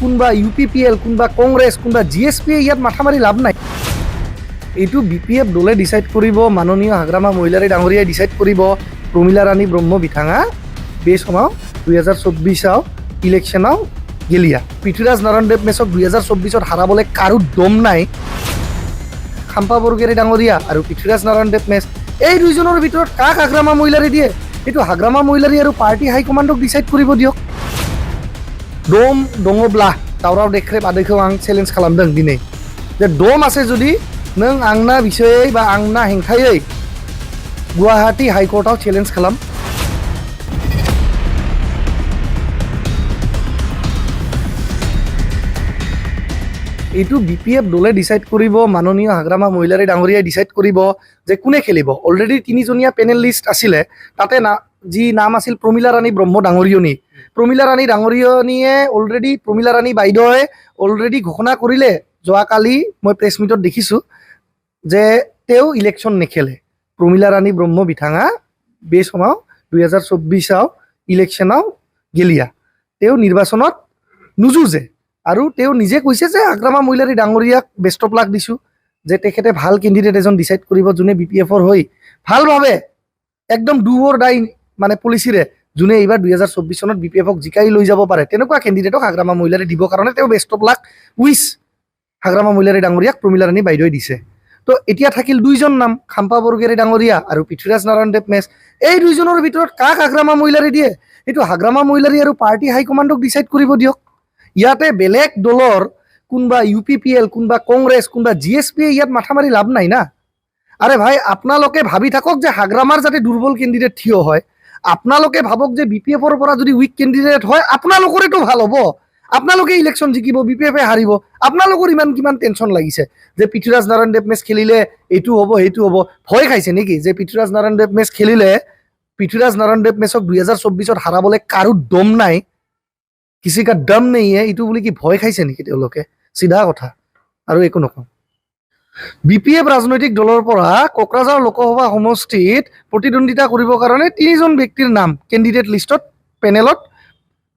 কোনোবা UPPL কোনোবা কংগ্ৰেছ কোনোবা GSPয়ে ইয়াত মাথা মাৰি লাভ নাই। এইটো BPF দলে ডিচাইড কৰিব, মাননীয় হাগ্ৰামা মহিলাৰী ডাঙৰীয়াই ডিচাইড কৰিব। প্ৰমীলা ৰাণী ব্ৰহ্ম বিঠাঙা বে সমাও 2024 ইলেকশ্যনাও গেলিয়া। পৃথ্বীৰাজ নাৰায়ণ দেৱ মেছক 2024 হাৰাবলৈ কাৰো দম নাই। খাম্পা বৰগোহাঁই ডাঙৰীয়া আৰু পৃথ্বীৰাজ নাৰায়ণ দেৱ মেছ এই দুইজনৰ ভিতৰত কাক হাগ্ৰামা মহিলাৰী দিয়ে এইটো হাগ্ৰামা মহিলাৰী আৰু পাৰ্টি হাইকমাণ্ডক ডিচাইড কৰিব দিয়ক। দম दङब्ला दावराव देख्रेब आदैखौ आं चेलेन्ज खालामदों दिनै जे दम আছে যদি नों आंना बिसयै बा आंना हेंथायै गुवाहाटी हाइकर्टआव चेलेन्ज खालाम। এইটো BPF দলে ডিসাইড কৰিব, মাননীয় হাগ্ৰামা মহিলাৰী ডাঙৰীয়াই ডিসাইড কৰিব যে কোনে খেলিব। অলৰেডি তিনিজনীয়া পেনেল লিষ্ট আছিলে, তাতে যি নাম আছিল প্ৰমীলা ৰাণী ব্ৰহ্ম ডাঙৰীয়নী। প্ৰমীলা ৰাণী ডাঙৰীয়নীয়ে অলৰেডি প্ৰমীলা ৰাণী বাইদেৱে অলৰেডি ঘোষণা কৰিলে, যোৱাকালি মই প্ৰেছ মিটত দেখিছোঁ যে তেওঁ ইলেকশ্যন নেখেলে। প্ৰমীলা ৰাণী ব্ৰহ্ম বিঠাঙা বে সমাও 2024 ইলেকশ্যনাও গেলিয়া। তেওঁ নিৰ্বাচনত নুযুঁজে আৰু তেওঁ নিজে কৈছে যে হাগ্ৰামা মহিলাৰী ডাঙৰীয়াক বেষ্ট অফ লাক দিছোঁ, যে তেখেতে ভাল কেণ্ডিডেট এজন ডিচাইড কৰিব যোনে BPFৰ হৈ ভালভাৱে একদম ডু অৰ ডাই মানে পলিচিৰে যোনে এইবাৰ 2024 চনত BPFক জিকাই লৈ যাব পাৰে তেনেকুৱা কেণ্ডিডেটক হাগ্ৰামা মহিলাৰী দিবৰ কাৰণে তেওঁ best of luck wish Hagrama Mohilary ডাঙৰীয়াক প্ৰমীলা ৰাণী বাইদেৱে দিছে। তো এতিয়া থাকিল দুইজন নাম, খাম্পা বৰগোহাঁই ডাঙৰীয়া আৰু পৃথ্বীৰাজ নাৰায়ণ দেৱ মেছ। এই দুইজনৰ ভিতৰত কাক হাগ্ৰামা মহিলাৰী দিয়ে এইটো হাগ্ৰামা মহিলাৰী আৰু পাৰ্টি হাইকমাণ্ডক ডিচাইড কৰিব দিয়ক। ইয়াতে বেলেগ দলৰ কোনোবা UPPL কোনোবা কংগ্ৰেছ কোনোবা GSPয়ে ইয়াত মাথা মাৰি লাভ নাই না। আৰে ভাই আপোনালোকে ভাবি থাকক যে হাগ্ৰামাৰ যাতে দুৰ্বল কেণ্ডিডেট থিয় হয়, আপোনালোকে ভাবক যে BPFৰ পৰা যদি উইক কেণ্ডিডেট হয় আপোনালোকৰেতো ভাল হ'ব, আপোনালোকে ইলেকশ্যন জিকিব, BPFে হাৰিব। আপোনালোকৰ ইমান কিমান টেনশ্যন লাগিছে যে পৃথ্বীৰাজ নাৰায়ণ দেৱ মেছ খেলিলে এইটো হ'ব সেইটো হ'ব। ভয় খাইছে নেকি যে পৃথ্বীৰাজ নাৰায়ণ দেৱ মেছ খেলিলে পৃথ্বীৰাজ নাৰায়ণ দেৱ মেছক 2024 হাৰাবলৈ কাৰো দম নাই, কিসি কা দম নেই এইটো বুলি কি ভয় খাইছে নেকি তেওঁলোকে? চিধা কথা আৰু একো নকওঁ। BPF ৰাজনৈতিক দলৰ পৰা কোকৰাঝাৰ লোকসভা সমষ্টিত প্ৰতিদ্বন্দ্বিতা কৰিবৰ কাৰণে তিনিজন ব্যক্তিৰ নাম কেণ্ডিডেট লিষ্টত পেনেলত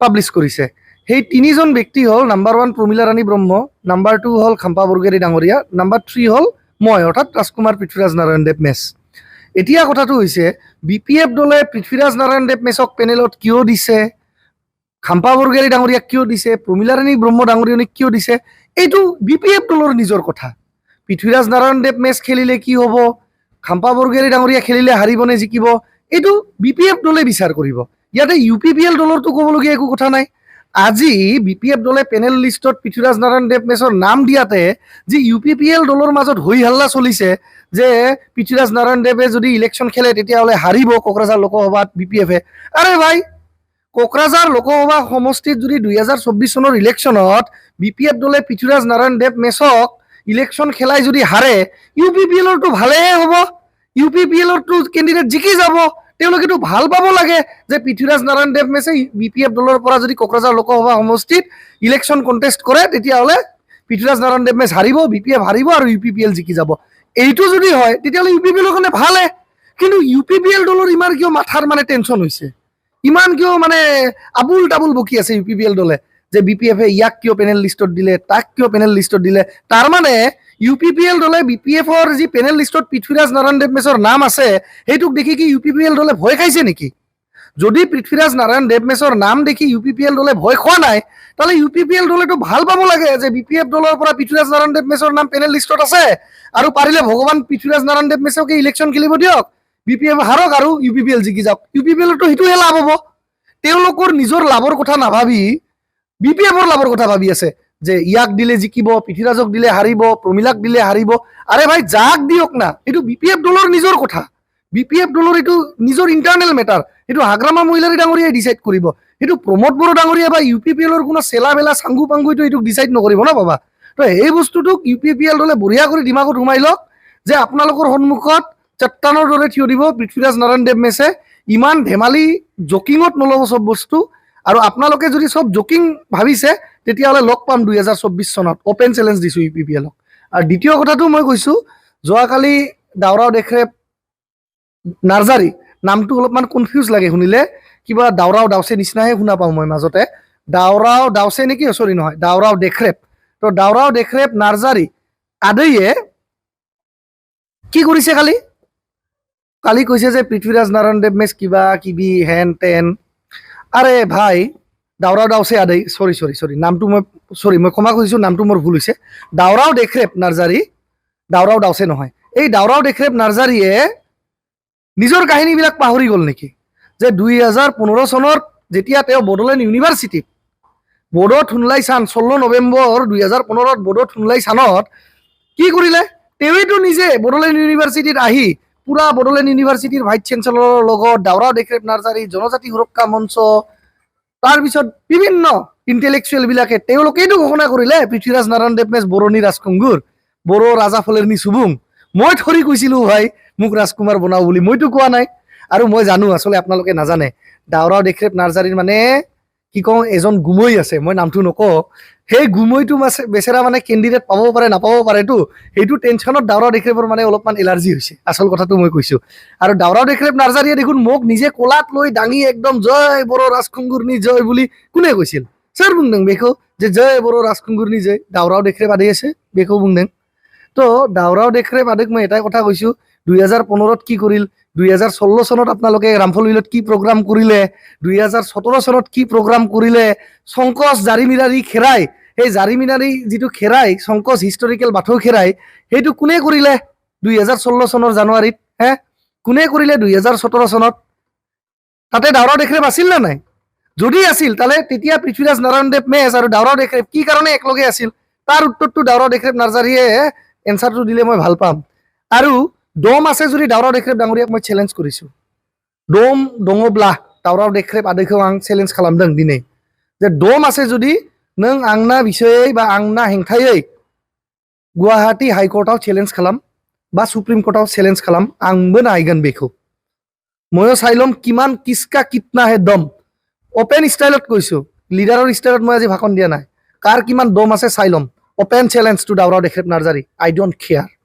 পাব্লিছ কৰিছে। সেই তিনিজন ব্যক্তি হ'ল নাম্বাৰ 1 প্ৰমীলা ৰাণী ব্ৰহ্ম, নাম্বাৰ 2 হ'ল খাম্পা বৰগোহাঁই ডাঙৰীয়া, নাম্বাৰ 3 হ'ল মই অৰ্থাৎ ৰাজকুমাৰ পৃথ্বীৰাজ নাৰায়ণ দেৱ মেছ। এতিয়া কথাটো হৈছে BPF দলে পৃথ্বীৰাজ নাৰায়ণ দেৱ মেছক পেনেলত কিয় দিছে, খাম্পা বৰগোহাঁই ডাঙৰীয়াক কিয় দিছে, প্ৰমীলা ৰাণী ব্ৰহ্ম ডাঙৰীয়নীক কিয় দিছে, এইটো BPF দলৰ নিজৰ কথা। পৃথ্বীৰাজ নাৰায়ণ দেৱ মেছ খেলিলে কি হ'ব, খাম্পা বৰগোহাঁই ডাঙৰীয়া খেলিলে হাৰিবনে জিকিব, এইটো BPF দলে বিচাৰ কৰিব। ইয়াতে UPPL দলৰতো ক'বলগীয়া একো কথা নাই। আজি BPF দলে পেনেল লিষ্টত পৃথ্বীৰাজ নাৰায়ণ দেৱ মেছৰ নাম দিয়াতে যি UPPL দলৰ মাজত হৈ হাল্লা চলিছে যে পৃথ্বীৰাজ নাৰায়ণ দেৱে যদি ইলেকশ্যন খেলে তেতিয়াহ'লে হাৰিব কোকৰাঝাৰ লোকসভাত BPFে। আৰে ভাই, কোকৰাঝাৰ লোকসভা সমষ্টিত যদি 2024 চনৰ ইলেকশ্যনত BPF দলে পৃথ্বীৰাজ নাৰায়ণ দেৱ মেছক ইলেকশ্যন খেলাই যদি হাৰে UPPLৰতো ভালেই হ'ব, UPPLৰতো কেণ্ডিডেট জিকি যাব। তেওঁলোকেতো ভাল পাব লাগে যে পৃথ্বীৰাজ নাৰায়ণ দেৱ মেছে BPF দলৰ পৰা যদি কোকৰাঝাৰ লোকসভা সমষ্টিত ইলেকশ্যন কণ্টেষ্ট কৰে তেতিয়াহ'লে পৃথ্বীৰাজ নাৰায়ণ দেৱ মেছ হাৰিব, BPF হাৰিব আৰু UPPL জিকি যাব। এইটো যদি হয় তেতিয়াহ'লে UPPLৰ কাৰণে ভালে। কিন্তু UPPL দলৰ ইমান কিয় মাথাৰ মানে টেনশ্যন হৈছে, ইমান কিয় মানে আবুল তাবুল বকি আছে UPPL দলে যে BPFে ইয়াক কিয় পেনেল লিষ্টত দিলে, তাক কিয় পেনেল লিষ্টত দিলে। তাৰ মানে UPPL দলে BPFৰ যি পেনেল লিষ্টত পৃথ্বীৰাজ নাৰায়ণ দেৱ মেছৰ নাম আছে সেইটোক দেখি কি UPPL দলে ভয় খাইছে নেকি? যদি পৃথ্বীৰাজ নাৰায়ণ দেৱ মেছৰ নাম দেখি UPPL দলে ভয় খোৱা নাই তাহলে UPPL দলেতো ভাল পাব লাগে যে BPF দলৰ পৰা পৃথ্বীৰাজ নাৰায়ণ দেৱ মেছৰ নাম পেনেল লিষ্টত আছে আৰু পাৰিলে ভগৱান পৃথ্বীৰাজ নাৰায়ণ দেৱ মেছকে ইলেকশ্যন খেলিব দিয়ক, BPF হাৰক আৰু UPPL জিকি যাওক। UPPLতো সেইটোহে লাভ হ'ব। তেওঁলোকৰ নিজৰ লাভৰ কথা নাভাবি BPFৰ লাভৰ কথা ভাবি আছে যে ইয়াক দিলে জিকিব, পৃথ্বীৰাজক দিলে হাৰিব, প্ৰমীলাক দিলে হাৰিব। আৰে ভাই যাক দিয়ক না, এইটো BPF দলৰ নিজৰ কথা। BPF দলৰ এইটো নিজৰ ইণ্টাৰনেল মেটাৰ, এইটো হাগ্ৰামা মহিলাৰী ডাঙৰীয়াই ডিচাইড কৰিব। এইটো প্ৰমোদ বড়ো ডাঙৰীয়া বা UPPLৰ কোনো চেলা বেলা চাংগু পাংগুইটো এইটো ডিচাইড নকৰিব না বাবা। তো এই বস্তুটোক UPPL দলে বঢ়িয়া কৰি দিমাগত সোমাই লওক যে আপোনালোকৰ সন্মুখত চট্টানৰ দৰে থিয় দিব পৃথ্বীৰাজ নাৰায়ণ দেৱ মেছে। ইমান ধেমালি জকিঙত নল'ব চব বস্তু। আৰু আপোনালোকে যদি চব জকিং ভাবিছে তেতিয়াহ'লে লগ পাম 2024 চনত। অপেন চেলেঞ্জ দিছোঁ UPPLক। আৰু দ্বিতীয় কথাটো মই কৈছোঁ, যোৱাকালি দাউৰাও দেখ্ৰেব নাৰ্জাৰী নামটো অলপমান কনফিউজ লাগে শুনিলে, কিবা দাউৰাও দাউচে নিচিনাহে শুনা পাওঁ মই মাজতে। দাওৰাও দাউচে নেকি চৰি নহয় দাওৰাও দেখৰেপ তো দাওৰাও দেখৰেপ নাৰ্জাৰী আদিয়ে কি কৰিছে কালি কৈছে যে পৃথ্বীৰাজ নাৰায়ণ দেৱ মেচ কিবা কিবি হেন তেন আৰে ভাই দাওৰাও দাউচে আদেই চৰি নামটো মই ক্ষমা কৰিছোঁ নামটো মোৰ ভুল হৈছে দাওৰাও দেখৰেপ নাৰ্জাৰী দাওৰাও দাউচে নহয় এই দাওৰাও দেখৰেপ নাৰ্জাৰীয়ে নিজৰ কাহিনীবিলাক পাহৰি গ'ল নেকি যে 2015 চনত যেতিয়া তেওঁ বড়োলেণ্ড ইউনিভাৰ্চিটিত বড়ো থুনলাই চান 16 নৱেম্বৰ 2015 বড়ো থুনলাই চানত কি কৰিলে তেওঁতো নিজে বড়োলেণ্ড ইউনিভাৰ্চিটিত আহি পুৰা বড়োলেণ্ড ইউনিভাৰ্চিটিৰ ভাইচ চেঞ্চেলৰৰ লগত দাওৰাও দেখৰেপ নাৰ্জাৰী জনজাতি সুৰক্ষা মঞ্চ তাৰপিছত বিভিন্ন ইণ্টেলেকচুৱেলবিলাকে তেওঁলোকেইতো ঘোষণা কৰিলে পৃথ্বীৰাজ নাৰায়ণ দেৱ মেচ বড়োনী ৰাজকুংগুৰ বড়ো ৰাজা ফলেৰনি চুবুং মই থৰি কৈছিলোঁ ভাই মোক ৰাজকুমাৰ বনাও বুলি মইতো কোৱা নাই আৰু মই জানো আচলতে আপোনালোকে নাজানে দাওৰাও দেখৰেপ নাৰ্জাৰীৰ মানে কি কওঁ এজন গুমৈ আছে মই নামটো নকওঁ সেই গুমৈটো বেচেৰা মানে কেণ্ডিডেট পাব পাৰে নাপাব পাৰেতো সেইটো টেনশ্যনত দাওৰাও দেখৰেপৰ মানে অলপমান এলাৰ্জি হৈছে আচল কথাটো মই কৈছোঁ আৰু দাওৰাও দেখৰেপ নাৰ্জাৰীয়ে দেখোন মোক নিজে কলাত লৈ দাঙি একদম জয় বড়ো ৰাজকুংগুৰনি জয় বুলি কোনে কৈছিল ছাৰ বুংদং বেখৌ যে জয় বড়ো ৰাজকুংগুৰনি জয় দাওৰাও দেখৰেপ আদি আছে বেখৌ বুংদং তো দাওৰাও দেখৰেপ আদিক মই এটাই কথা কৈছোঁ 2015 কি কৰিল 2016 চনত আপোনালোকে ৰামফল বিলত কি প্ৰগ্ৰাম কৰিলে 2017 চনত কি প্ৰগ্ৰাম কৰিলে শংকচ জাৰিমিনাৰী খেৰাই সেই জাৰিমিনাৰী যিটো খেৰাই শংকচ হিষ্টৰিকেল বাথৌ খেৰাই সেইটো কোনে কৰিলে 2016 চনৰ জানুৱাৰীত কোনে কৰিলে 2017 চনত তাতে দাওৰাও দেখৰেপ আছিল নে নাই যদি আছিল তাহলে তেতিয়া পৃথ্বীৰাজ নাৰায়ণ দেৱ মেচ আৰু দাওৰাও দেখৰেপ কি কাৰণে একেলগে আছিল তাৰ উত্তৰটো দাওৰাও দেখৰেপ নাৰ্জাৰীয়ে এনচাৰটো দিলে মই ভাল পাম আৰু দম আছে যদি দাওৰাও দেখৰেপ ডাঙৰীয়াক মই চেলেঞ্জ কৰিছোঁ দম দङब्ला दावराव देखरेप आदैखौ आं चेलेन्ज खालामदों दिनै जे दम আছে যদি नों आंना बिसयै बा आंना हेंथायै गुवाहाटी हाइकर्टआव चेलेन्ज खालाम बा सुप्रिम कर्टआव चेलेन्ज खालाम आंबो नायगोन बेखौ मयो चाइलम किमान किसका कितना है दम ओपेन स्टाइলত কৈছোঁ লিডাৰৰ ষ্টাইলত মই আজি ভাষণ দিয়া নাই কাৰ কিমান দম আছে চাইলম ओपेन चैलेंज टू दावराव देखरेप नार्जारी आई डोंट केयर